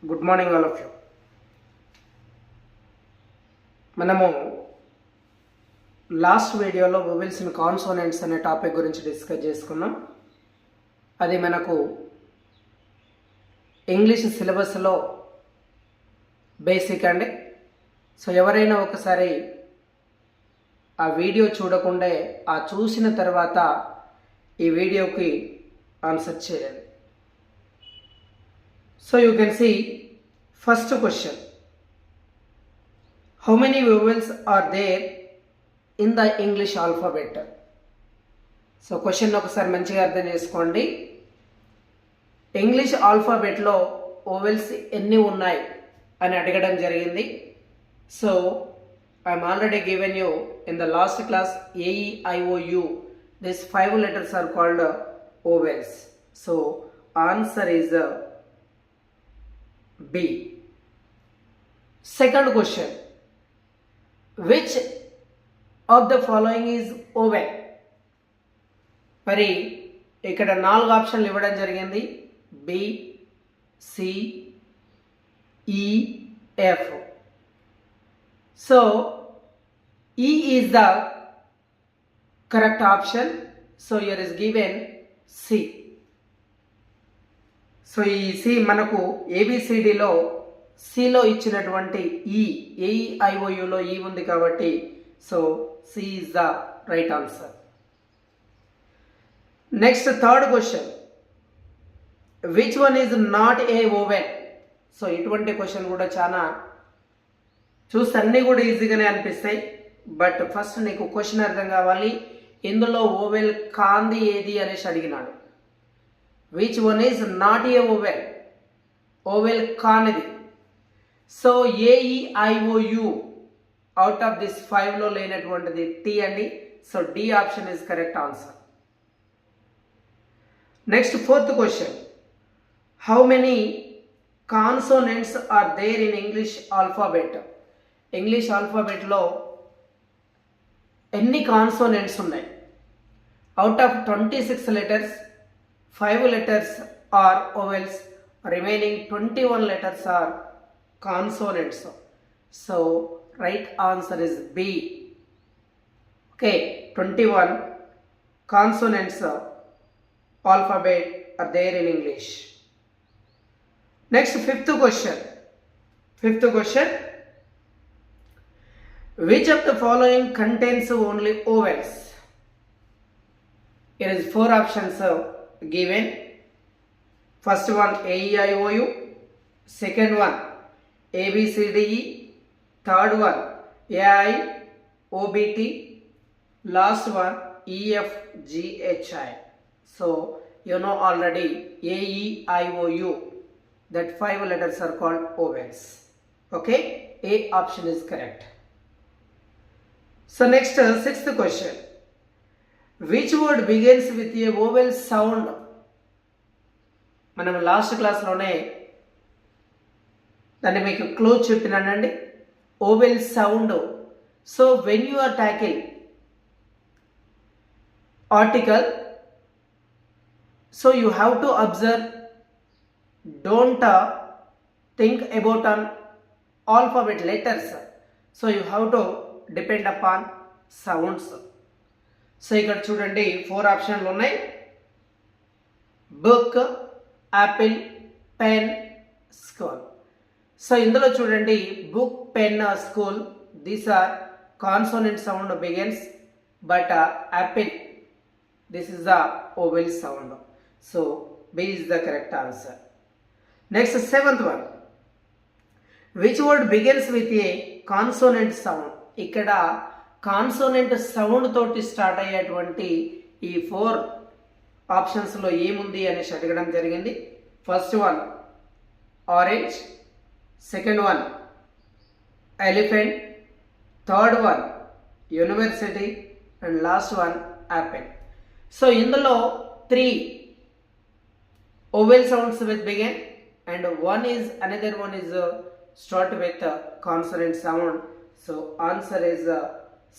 Good morning all of you. మనము last వీడియోలో vowels and consonants అనే టాపిక్ గురించి డిస్కస్ చేసుకున్నాం. అది మనకు ఇంగ్లీష్ సిలబస్లో బేసిక్ అండి. సో ఎవరైనా ఒకసారి ఆ వీడియో చూడకుండే ఆ చూసిన తర్వాత ఈ వీడియోకి ఆన్సర్ చేయండి. So you can see first question, how many vowels are there in the English alphabet? So question ఒకసారి మంచిగా అర్థం చేసుకోండి. ఇంగ్లీష్ ఆల్ఫాబెట్లో వొవెల్స్ ఎన్ని ఉన్నాయి అని అడగడం జరిగింది. So I'm already given you in the last class AEIOU. These 5 letters are called vowels. So answer is B. Second question, which of the following is vowel? మరి ఇక్కడ 4 ఆప్షన్లు ఇవ్వడం జరిగింది. B, C, E, F. So E is the correct option. So here is given C. So ఈ C మనకు ఏబిసిడిలో సిలో ఇచ్చినటువంటి ఈ AEIOUలో ఈ ఉంది కాబట్టి so C is the right answer. Next third question, which one is not a vowel? So ఇటువంటి క్వశ్చన్ కూడా చాలా చూస్తే అన్నీ కూడా ఈజీగానే అనిపిస్తాయి. బట్ ఫస్ట్ నీకు క్వశ్చన్ అర్థం కావాలి. ఇందులో వోవెల్ కాంది ఏది అనేసి అడిగినాడు. Which one is not a vowel? Vowel కానిది. So AEIOU out of this 5లో లేనటువంటిది టీ అండి. So D option is correct answer. Next fourth question, how many consonants are there in English alphabet? English ఆల్ఫాబెట్లో ఎన్ని consonants ఉన్నాయి? Out of 26 letters, 5 letters are vowels, remaining 21 letters are consonants. So right answer is B. Okay, 21 consonants alphabet are there in English. Next fifth question, which of the following contains only vowels? Here is 4 options given. First one AEIOU, second one ABCDE, third one AIOBT, last one EFGHI. So you know already AEIOU, that 5 letters are called vowels. Okay, A option is correct. So next sixth question, which word begins with a vowel sound? మనం last క్లాస్లోనే దాన్ని మీకు close చెప్పినానండి, vowel sound. So when you are talking article, so you have to observe, don't think about on alphabet letters. So you have to depend upon sounds. So ఇక్కడ చూడండి 4 ఆప్షన్లు ఉన్నాయి. Book, apple, pen, school. So ఇందులో చూడండి book, pen, school, these are consonant sound begins, but apple, this is the vowel sound. So B is the correct answer. Next seventh one, which word begins with a consonant sound? ఇక్కడ consonant sound తోటి start అయ్యేటువంటి ఈ 4 ఆప్షన్స్లో ఏముంది అనేసి అడగడం జరిగింది. First one orange, second one elephant, third one university and last one Apple. So ఇందులో 3 vowel sounds with begin and another one is start with consonant sound. So answer is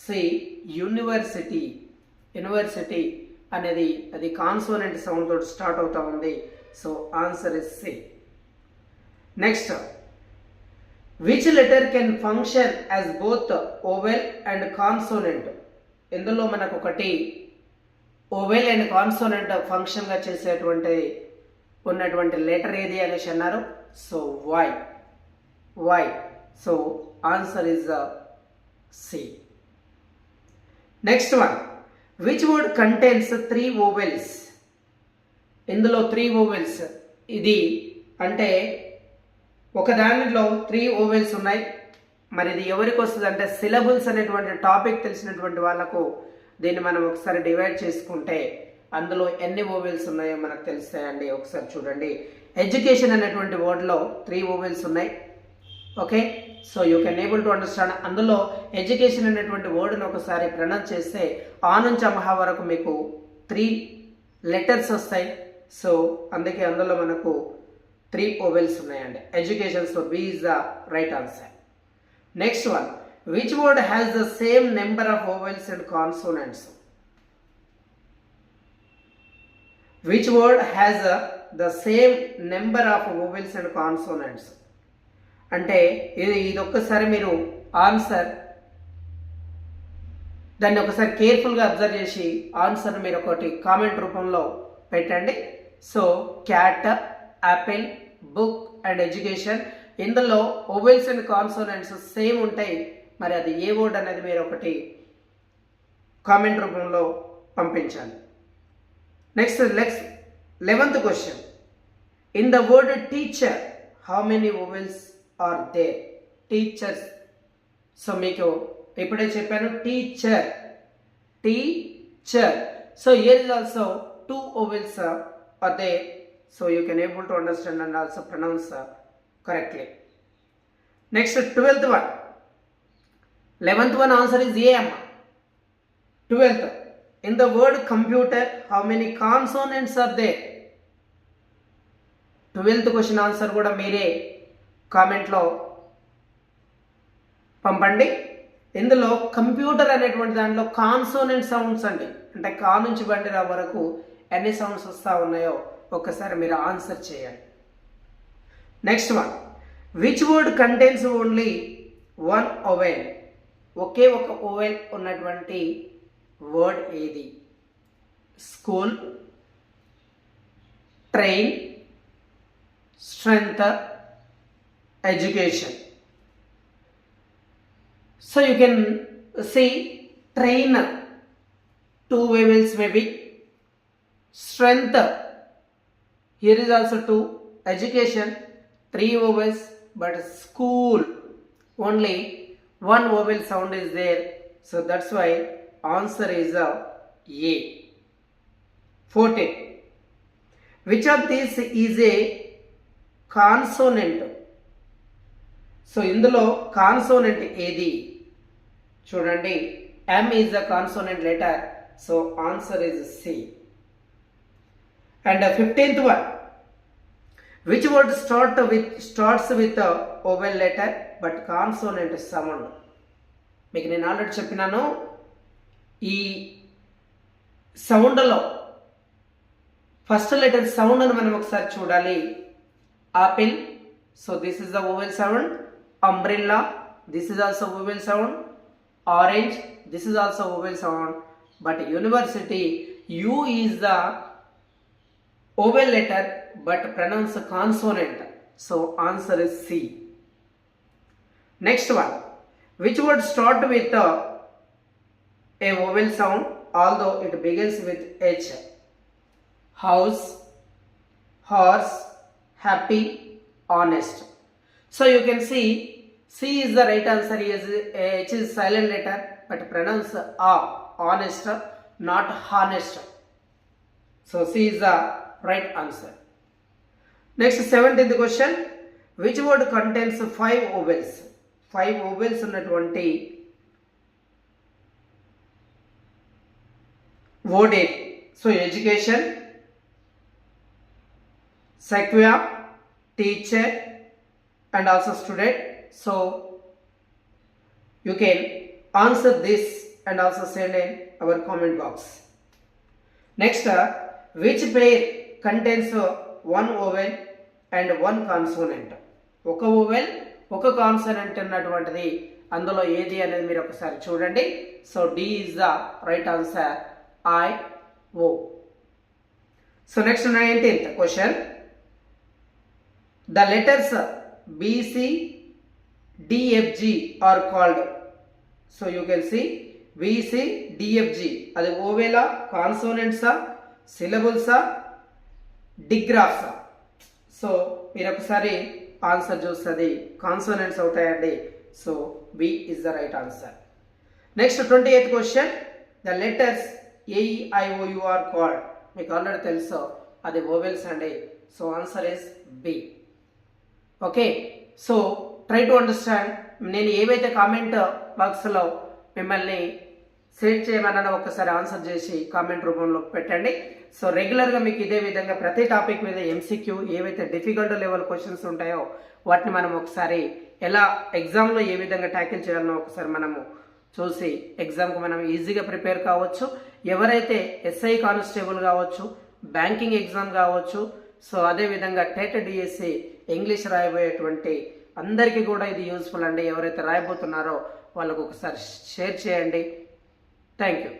C, university. University అనేది అది consonant sound తోటి start అవుతా ఉంది. So answer is C. Next, which letter can function as both vowel and consonant? ఇందులో మనకు ఒకటి oval and consonant ఫంక్షన్గా చేసేటువంటి ఉన్నటువంటి లెటర్ ఏది అనేసి అన్నారు. So Y. So answer is C. Next one, which word contains 3 vowels? ఇందులో 3 ఓవెల్స్. ఇది అంటే ఒక దానిలో 3 ఓవెల్స్ ఉన్నాయి. మరి ఇది ఎవరికి వస్తుంది అంటే సిలబుల్స్ అనేటువంటి టాపిక్ తెలిసినటువంటి వాళ్ళకు దీన్ని మనం ఒకసారి డివైడ్ చేసుకుంటే అందులో ఎన్ని ఓవెల్స్ ఉన్నాయో మనకు తెలుస్తాయండి. ఒకసారి చూడండి, ఎడ్యుకేషన్ అనేటువంటి వర్డ్లో 3 ఓవెల్స్ ఉన్నాయి. Okay, so you can able to understand. అందులో ఎడ్యుకేషన్ అనేటువంటి వర్డ్ను ఒకసారి ప్రొనౌన్స్ చేస్తే ఆ నుంచి అమహా వరకు మీకు 3 లెటర్స్ వస్తాయి. సో అందుకే అందులో మనకు 3 ఓవెల్స్ ఉన్నాయండి. Education, so B is the right answer. Next one, which word has the same number of vowels and consonants? Which word has the same number of vowels and consonants? అంటే ఇది ఒక్కసారి మీరు answer దాన్ని ఒకసారి కేర్ఫుల్గా observe చేసి answer మీరు ఒకటి కామెంట్ రూపంలో పెట్టండి. So cat, Apple, book and education, ఇందులో ఓవెల్స్ అండ్ కాన్సోనెంట్స్ సేమ్ ఉంటాయి. మరి అది ఏ వర్డ్ అనేది మీరు ఒకటి కామెంట్ రూపంలో పంపించాలి. Next 11th question. In the word teacher, how many vowels are there? Teachers. So మీకు ఇప్పుడే చెప్పాను teacher. So here is also 2 vowels are there. So you can able to understand and also pronounce correctly. Next 12th one. 11th one answer is A. 12th. In the word computer, how many consonants are there? 12th question answer కూడా మీరే కామెంట్లో పంపండి. ఇందులో computer అనేటువంటి దాంట్లో consonant sounds అండి, అంటే కా నుంచి బండి రా వరకు ఎన్ని సౌండ్స్ వస్తూ ఉన్నాయో ఒక్కసారి మీరు ఆన్సర్ చేయండి. Next one, which word contains only 1 vowel? ఒకే ఒక ఓవెల్ ఉన్నటువంటి వర్డ్ ఏది? School, train, strength, education. So you can see train 2 vowels maybe. Strength, here is also 2. Education 3 vowels, but school only 1 vowel sound is there. So that's why answer is A. 14. Which of these is a consonant? So ఇందులో consonant ఏది? చూడండి, M is the consonant letter, so answer is C. And 15th one, which word starts with a vowel letter but consonant sound? మీకు నేను already చెప్పినాను, ఈ సౌండ్లో first letter sound అని మనం ఒకసారి చూడాలి. Apple, so this is the vowel sound. Umbrella, this is also vowel sound. Orange, this is also vowel sound. But university, U is the vowel letter but pronounce consonant. So answer is C. Next one, which word start with a vowel sound although it begins with H? House, horse, happy, honest. So you can see C is the right answer. H is silent letter but pronounce A, honest, not honest. So C is the right answer. Next 17th question, which word contains 5 vowels? 5 vowels ఉన్నటువంటి word ఏది? So education, sequoia, teacher and also student. So you can answer this and also send in our comment box. Next, which pair contains 1 vowel and 1 consonant? ఒక vowel ఒక consonant ఉన్నటువంటిది అందులో ఏది అనేది మీరు ఒకసారి చూడండి. So D is the right answer, I O. So next 19th question. The letters B C D F G are called. So you can see B C D F G అది ఓవెలా, కాన్సోనెంట్సా, సిలబుల్సా, డిగ్రాఫ్సా? సో మీరు ఒకసారి ఆన్సర్ చూస్తుంది కాన్సోనెంట్స్ అవుతాయండి. So B is the right answer. Next 28th question. The letters A E I O U are called. మీకు already తెలుసు అది vowels అండి. So answer is B. Okay, so try to understand. నేను ఏవైతే కామెంట్ బాక్స్లో మిమ్మల్ని సెట్ చేయమన్నా ఒకసారి ఆన్సర్ చేసి కామెంట్ రూపంలో పెట్టండి. సో రెగ్యులర్గా మీకు ఇదే విధంగా ప్రతి టాపిక్ మీద ఎంసీక్యూ ఏవైతే డిఫికల్ట్ లెవెల్ క్వశ్చన్స్ ఉంటాయో వాటిని మనం ఒకసారి ఎలా ఎగ్జామ్లో ఏ విధంగా ట్యాకిల్ చేయాలనో ఒకసారి మనము చూసి ఎగ్జామ్కి మనం ఈజీగా ప్రిపేర్ కావచ్చు. ఎవరైతే ఎస్ఐ కానిస్టేబుల్ కావచ్చు, బ్యాంకింగ్ ఎగ్జామ్ కావచ్చు, సో అదేవిధంగా టెట్ డిఎస్సి ఇంగ్లీష్ రాయబోయేటువంటి అందరికీ కూడా ఇది యూస్ఫుల్ అండి. ఎవరైతే రాయబోతున్నారో వాళ్ళకు ఒకసారి షేర్ చేయండి. Thank you.